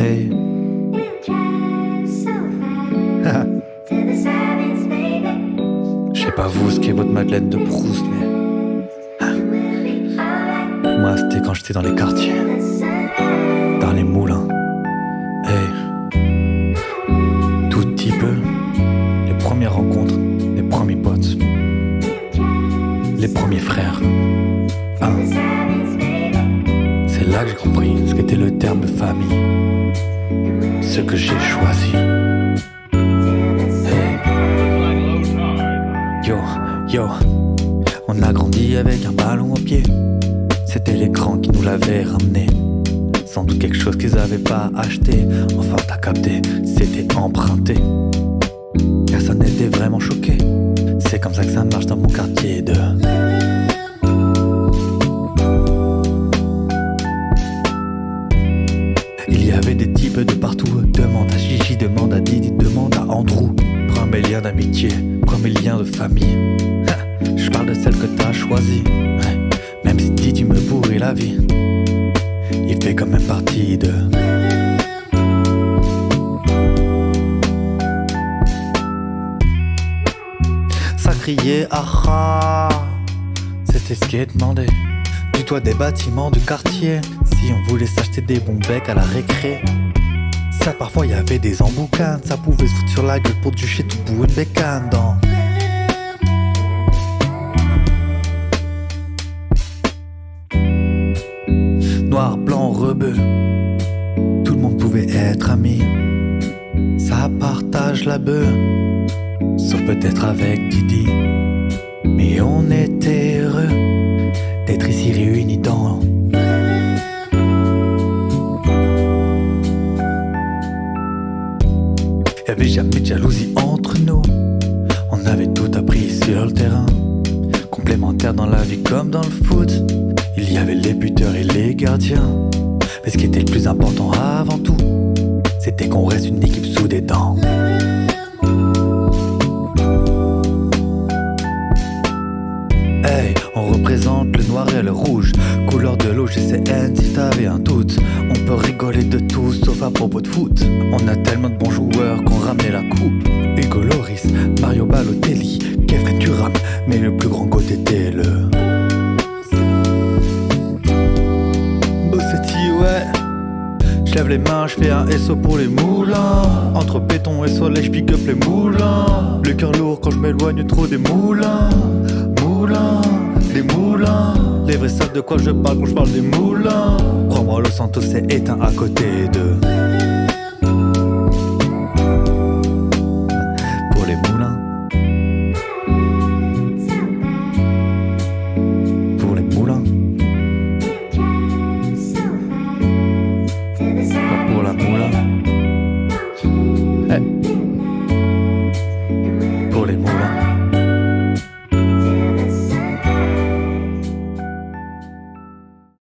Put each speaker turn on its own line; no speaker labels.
Hey. Je sais pas vous ce qu'est votre Madeleine de Proust, mais moi c'était quand j'étais dans les quartiers, dans les moulins. Hey. Tout petit peu, les premières rencontres, les premiers potes, les premiers frères. Hein. C'est là que j'ai compris ce qu'était le terme de famille, ce que j'ai choisi. Yo, on a grandi avec un ballon au pied. C'était l'écran qui nous l'avait ramené. Sans doute quelque chose qu'ils avaient pas acheté. Enfin t'as capté, c'était emprunté. Personne n'était vraiment choqué. C'est comme ça que ça marche dans mon quartier de... Il y avait des types de partout. Demande à Gigi, demande à Didi, demande à Andrew. Premier lien d'amitié, premier lien de famille. Je parle de celle que t'as choisie. Ouais. Même si Didi me pourrit la vie, il fait quand même partie de... Ça criait ah, c'était ce qui est demandé. Du toit des bâtiments du quartier, si on voulait s'acheter des bons becs à la récré. Ça parfois y avait des emboucanes, ça pouvait se foutre sur la gueule pour ducher tout bout une bécane dans... Noir, blanc, rebeu, tout le monde pouvait être ami. Ça partage la beuh, sauf peut-être avec Didi. Mais on était heureux d'être ici réunis dans... Y'avait jamais de jalousie entre nous. On avait tout appris sur le terrain. Complémentaires dans la vie comme dans le foot. Il y avait les buteurs et les gardiens. Mais ce qui était le plus important avant tout, c'était qu'on reste une équipe soudée dans... Hey, on représente le noir et le rouge. Couleur de l'OGCN si t'avais un doute. On peut rigoler de tout sauf à propos de foot. On a tellement de bons joueurs qu'on ramenait la coupe. Hugo Loris, Mario Balotelli, Kefren Turam. Mais le plus grand goût était le... Bossetti, ouais. J'lève les mains, j'fais un SO pour les moulins. Entre béton et soleil, j'pick up les moulins. Le cœur lourd quand j'm'éloigne trop des moulins. Des moulins. Les vrais savent de quoi je parle quand je parle des moulins. Crois-moi, Los Santos est éteint à côté de...